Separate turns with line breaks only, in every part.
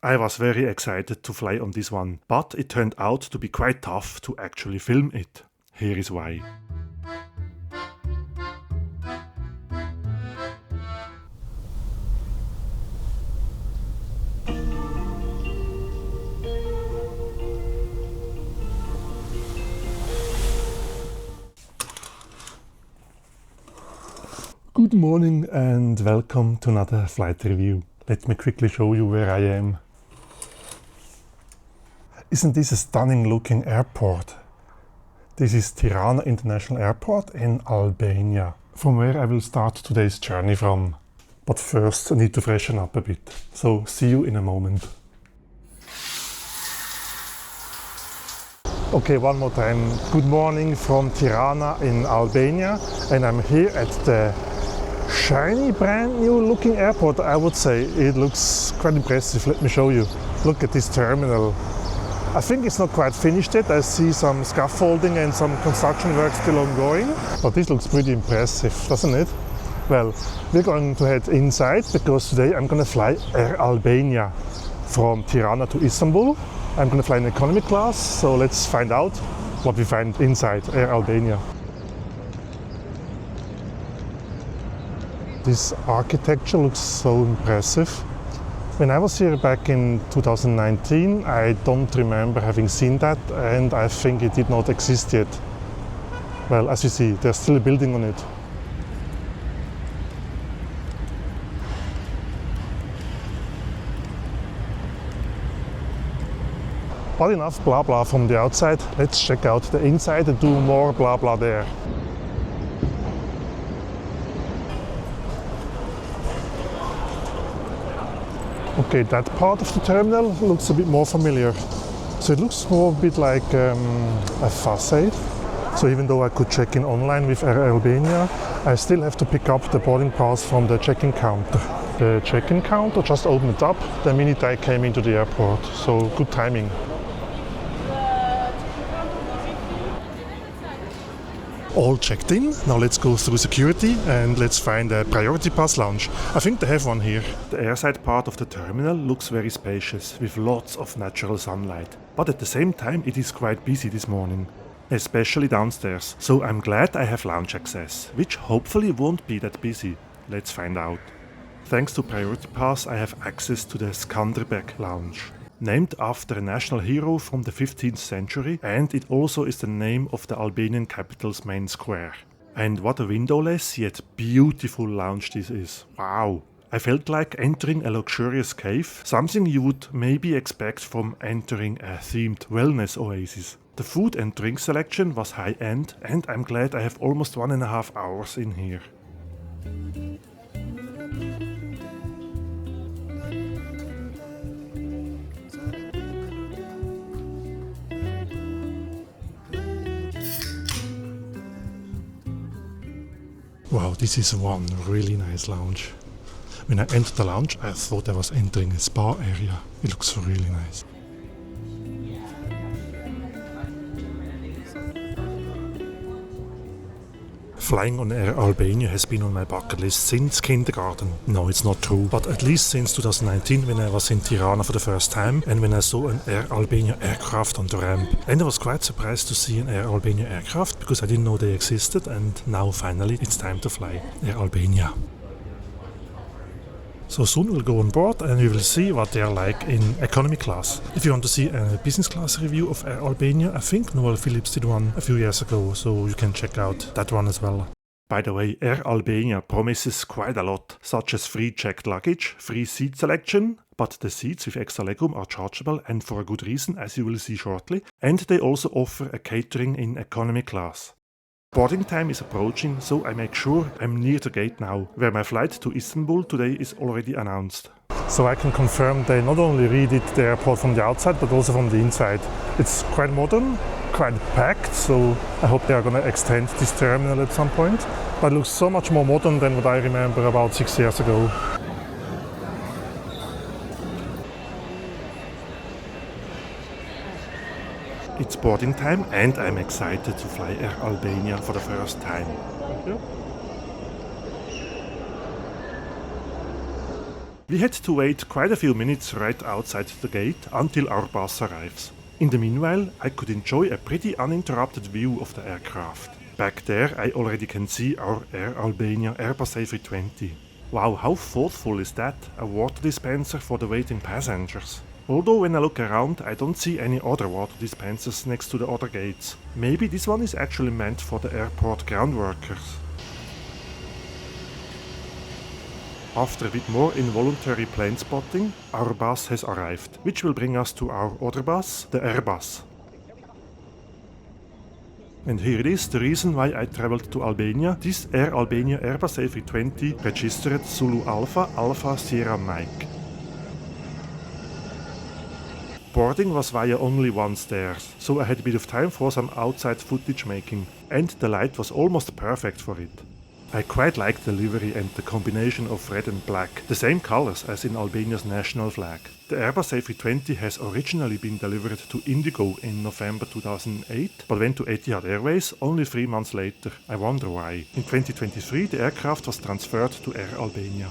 I was very excited to fly on this one, but it turned out to be quite tough to actually film it. Here is why. Good morning and welcome to another flight review. Let me quickly show you where I am. Isn't this a stunning looking airport? This is Tirana International Airport in Albania, from where I will start today's journey from. But first I need to freshen up a bit, so see you in a moment. Okay, one more time. Good morning from Tirana in Albania, and I'm here at the shiny, brand new looking airport, I would say. It looks quite impressive. Let me show you. Look at this terminal. I think it's not quite finished yet. I see some scaffolding and some construction work still ongoing. But this looks pretty impressive, doesn't it? Well, we're going to head inside because today I'm going to fly Air Albania from Tirana to Istanbul. I'm going to fly in economy class, so let's find out what we find inside Air Albania. This architecture looks so impressive. When I was here back in 2019, I don't remember having seen that, and I think it did not exist yet. Well, as you see, there's still a building on it. But enough blah blah from the outside. Let's check out the inside and do more blah blah there. Okay, that part of the terminal looks a bit more familiar. So it looks more a bit like a facade. So even though I could check in online with Air Albania, I still have to pick up the boarding pass from the check-in counter. The check-in counter just opened up the minute I came into the airport, so good timing. All checked in. Now let's go through security and let's find a priority pass lounge. I think they have one here. The airside part of the terminal looks very spacious with lots of natural sunlight. But at the same time it is quite busy this morning, especially downstairs. So I'm glad I have lounge access, which hopefully won't be that busy. Let's find out. Thanks to priority pass I have access to the Scanderbeg Lounge. Named after a national hero from the 15th century, and it also is the name of the Albanian capital's main square. And what a windowless yet beautiful lounge this is. Wow! I felt like entering a luxurious cave, something you would maybe expect from entering a themed wellness oasis. The food and drink selection was high-end, and I'm glad I have almost 1.5 hours in here. Wow, this is one really nice lounge. When I entered the lounge, I thought I was entering a spa area. It looks really nice. Flying on Air Albania has been on my bucket list since kindergarten. No, it's not true, but at least since 2019 when I was in Tirana for the first time and when I saw an Air Albania aircraft on the ramp. And I was quite surprised to see an Air Albania aircraft because I didn't know they existed, and now finally it's time to fly Air Albania. So soon we'll go on board and we will see what they are like in economy class. If you want to see a business class review of Air Albania, I think Noel Phillips did one a few years ago, so you can check out that one as well. By the way, Air Albania promises quite a lot, such as free checked luggage, free seat selection, but the seats with extra legroom are chargeable and for a good reason, as you will see shortly, and they also offer a catering in economy class. Boarding time is approaching, so I make sure I'm near the gate now, where my flight to Istanbul today is already announced. So I can confirm they not only redid the airport from the outside, but also from the inside. It's quite modern, quite packed, so I hope they are going to extend this terminal at some point. But it looks so much more modern than what I remember about 6 years ago. It's boarding time and I'm excited to fly Air Albania for the first time. Thank you. We had to wait quite a few minutes right outside the gate until our bus arrives. In the meanwhile, I could enjoy a pretty uninterrupted view of the aircraft. Back there I already can see our Air Albania Airbus A320. Wow, how thoughtful is that? A water dispenser for the waiting passengers. Although when I look around I don't see any other water dispensers next to the other gates. Maybe this one is actually meant for the airport ground workers. After a bit more involuntary plane spotting, our bus has arrived, which will bring us to our other bus, the Airbus. And here it is, the reason why I traveled to Albania. This Air Albania Airbus A320 registered Zulu Alpha Alpha Sierra Mike. Boarding was via only one stairs, so I had a bit of time for some outside footage making, and the light was almost perfect for it. I quite like the livery and the combination of red and black, the same colors as in Albania's national flag. The Airbus A320 has originally been delivered to Indigo in November 2008, but went to Etihad Airways only 3 months later. I wonder why. In 2023 the aircraft was transferred to Air Albania.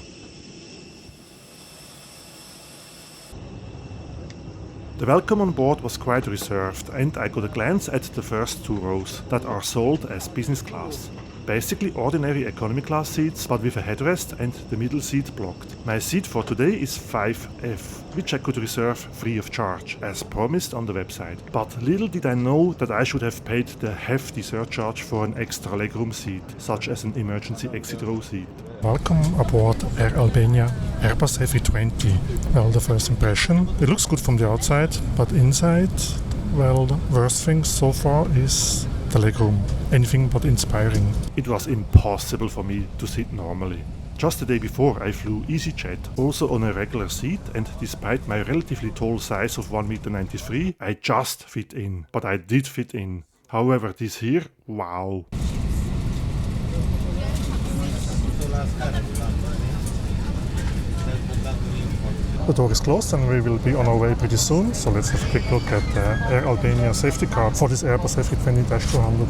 The welcome on board was quite reserved, and I got a glance at the first 2 rows that are sold as business class. Basically ordinary economy class seats, but with a headrest and the middle seat blocked. My seat for today is 5F, which I could reserve free of charge, as promised on the website. But little did I know that I should have paid the hefty surcharge for an extra legroom seat, such as an emergency exit row seat. Welcome aboard Air Albania Airbus A320. Well, the first impression, it looks good from the outside, but inside, well, the worst thing so far is the legroom. Anything but inspiring. It was impossible for me to sit normally. Just the day before I flew EasyJet, also on a regular seat, and despite my relatively tall size of 1.93 m, I just fit in. But I did fit in. However, this here, wow. The door is closed and we will be on our way pretty soon, so let's have a quick look at the Air Albania safety card for this Airbus A320-200.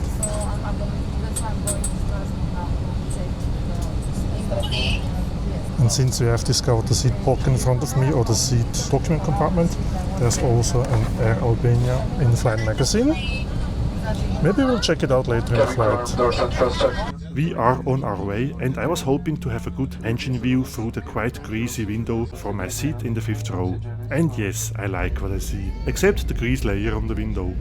And since we have discovered the seat pocket in front of me, or the seat document compartment, there's also an Air Albania Inflight magazine. Maybe we'll check it out later in the flight. We are on our way, and I was hoping to have a good engine view through the quite greasy window from my seat in the 5th row. And yes, I like what I see, except the grease layer on the window.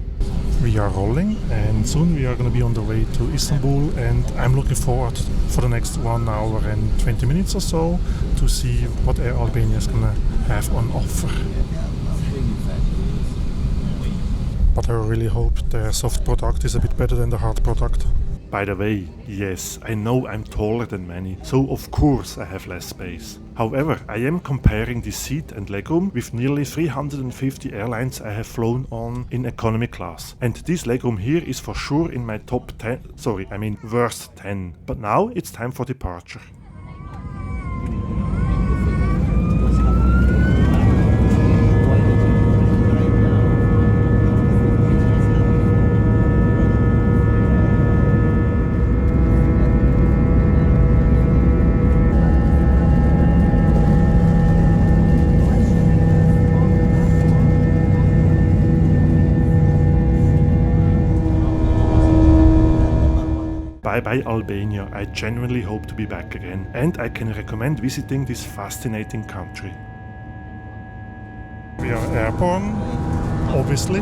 We are rolling, and soon we are going to be on the way to Istanbul, and I'm looking forward for the next 1 hour and 20 minutes or so to see what Air Albania is going to have on offer. But I really hope the soft product is a bit better than the hard product. By the way, yes, I know I'm taller than many, so of course I have less space. However, I am comparing this seat and legroom with nearly 350 airlines I have flown on in economy class. And this legroom here is for sure in my top 10, worst 10. But now it's time for departure. Bye Albania, I genuinely hope to be back again, and I can recommend visiting this fascinating country. We are airborne, obviously,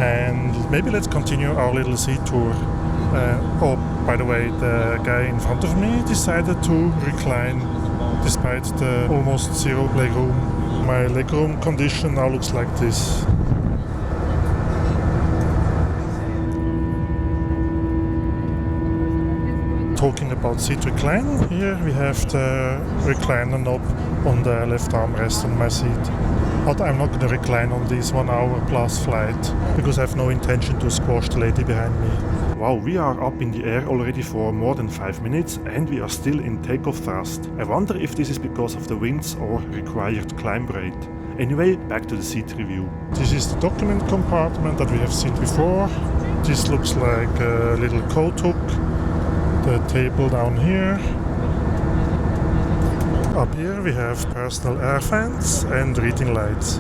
and maybe let's continue our little seat tour. Oh, by the way, the guy in front of me decided to recline despite the almost zero legroom. My legroom condition now looks like this. Talking about seat recline, here we have the recliner knob on the left armrest on my seat. But I'm not going to recline on this 1 hour plus flight, because I have no intention to squash the lady behind me. Wow, we are up in the air already for more than 5 minutes and we are still in takeoff thrust. I wonder if this is because of the winds or required climb rate. Anyway, back to the seat review. This is the document compartment that we have seen before. This looks like a little coat hook. The table down here. Up here we have personal air fans and reading lights.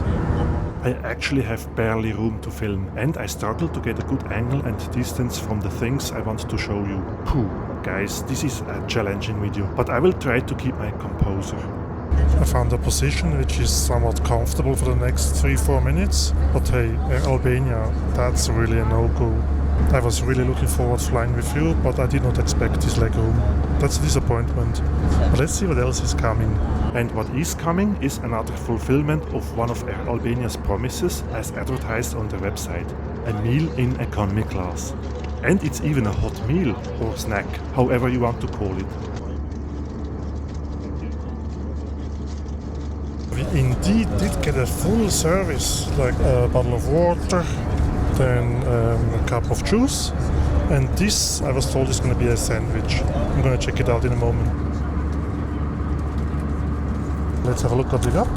I actually have barely room to film, and I struggle to get a good angle and distance from the things I want to show you. Phew, guys, this is a challenging video, but I will try to keep my composure. I found a position which is somewhat comfortable for the next 3-4 minutes, but hey, Air Albania, that's really a no-go. I was really looking forward flying with you, but I did not expect this legroom. That's a disappointment. But let's see what else is coming. And what is coming is another fulfillment of one of Air Albania's promises as advertised on their website. A meal in economy class. And it's even a hot meal or snack, however you want to call it. We indeed did get a full service, like a bottle of water, then a cup of juice, and this I was told is going to be a sandwich. I'm going to check it out in a moment. Let's have a look what we got.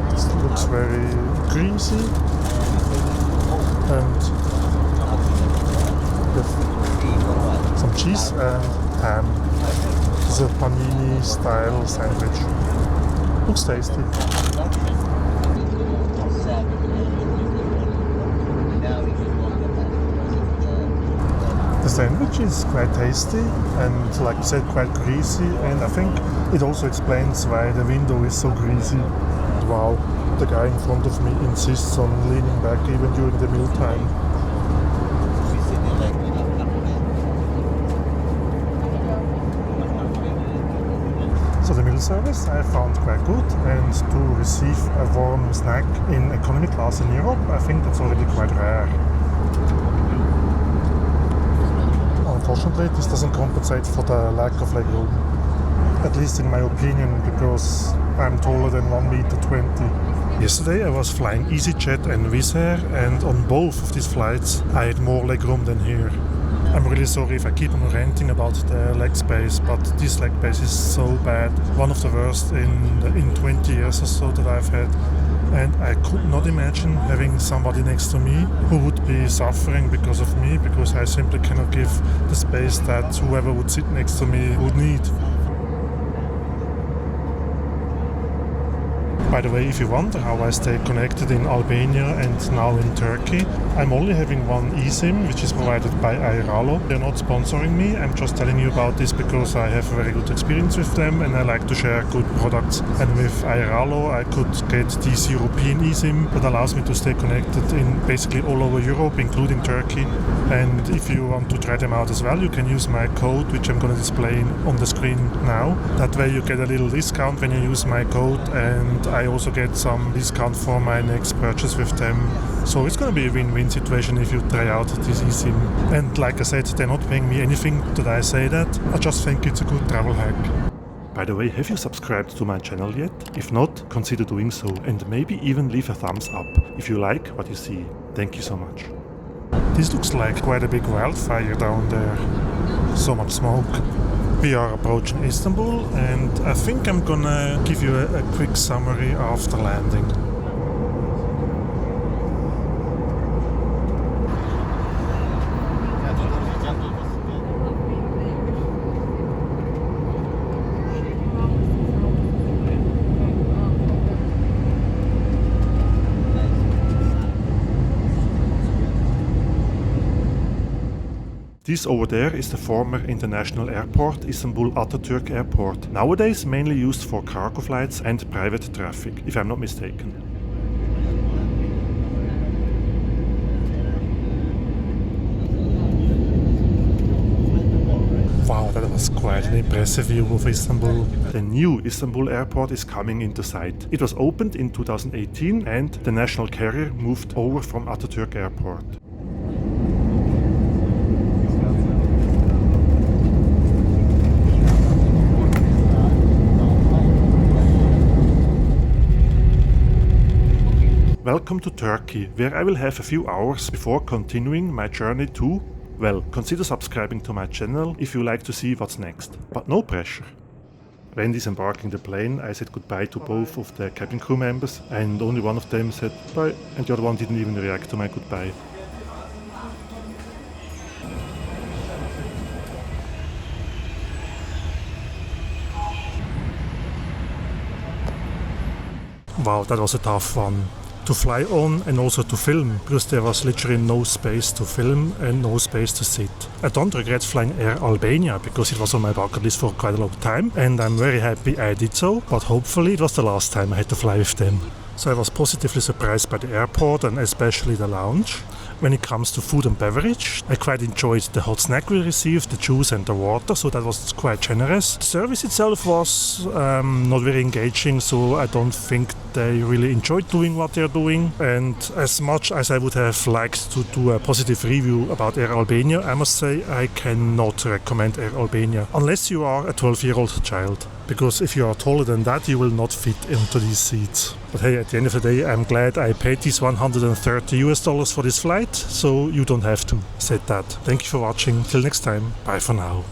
This looks very greasy, and some cheese and ham. It's a panini style sandwich. Looks tasty. The sandwich is quite tasty and, like you said, quite greasy, and I think it also explains why the window is so greasy. Wow, the guy in front of me insists on leaning back even during the mealtime. So the meal service I found quite good, and to receive a warm snack in economy class in Europe, I think that's already quite rare. Unfortunately, this doesn't compensate for the lack of legroom, at least in my opinion, because I'm taller than 1.20 m. Yesterday I was flying EasyJet and Wizz Air, and on both of these flights I had more legroom than here. I'm really sorry if I keep on ranting about the leg space, but this leg space is so bad. One of the worst in 20 years or so that I've had. And I could not imagine having somebody next to me who would be suffering because of me, because I simply cannot give the space that whoever would sit next to me would need. By the way, if you wonder how I stay connected in Albania and now in Turkey, I'm only having one eSIM, which is provided by Air Albania. They're not sponsoring me, I'm just telling you about this because I have a very good experience with them and I like to share good products. And with Air Albania I could get this European eSIM that allows me to stay connected in basically all over Europe, including Turkey. And if you want to try them out as well, you can use my code, which I'm going to display on the screen now. That way you get a little discount when you use my code, and I also get some discount for my next purchase with them. So it's going to be a win-win situation if you try out this eSIM. And like I said, they're not paying me anything that I say that. I just think it's a good travel hack. By the way, have you subscribed to my channel yet? If not, consider doing so, and maybe even leave a thumbs up if you like what you see. Thank you so much. This looks like quite a big wildfire down there. So much smoke. We are approaching Istanbul, and I think I'm gonna give you a quick summary after landing. This over there is the former international airport, Istanbul Atatürk Airport, nowadays mainly used for cargo flights and private traffic, if I'm not mistaken. Wow, that was quite an impressive view of Istanbul. The new Istanbul Airport is coming into sight. It was opened in 2018 and the national carrier moved over from Atatürk Airport. Welcome to Turkey, where I will have a few hours before continuing my journey to, well, consider subscribing to my channel if you like to see what's next, but no pressure. When disembarking the plane, I said goodbye to both of the cabin crew members, and only one of them said bye, and the other one didn't even react to my goodbye. Wow, that was a tough one to fly on and also to film, because there was literally no space to film and no space to sit. I don't regret flying Air Albania because it was on my bucket list for quite a long time, and I'm very happy I did so, but hopefully it was the last time I had to fly with them. So I was positively surprised by the airport and especially the lounge. When it comes to food and beverage, I quite enjoyed the hot snack we received, the juice and the water, so that was quite generous. The service itself was not very engaging, so I don't think they really enjoyed doing what they're doing. And as much as I would have liked to do a positive review about Air Albania, I must say I cannot recommend Air Albania unless you are a 12-year-old child. Because if you are taller than that, you will not fit into these seats. But hey, at the end of the day, I'm glad I paid these $130 for this flight, so you don't have to. Said that. Thank you for watching. Till next time. Bye for now.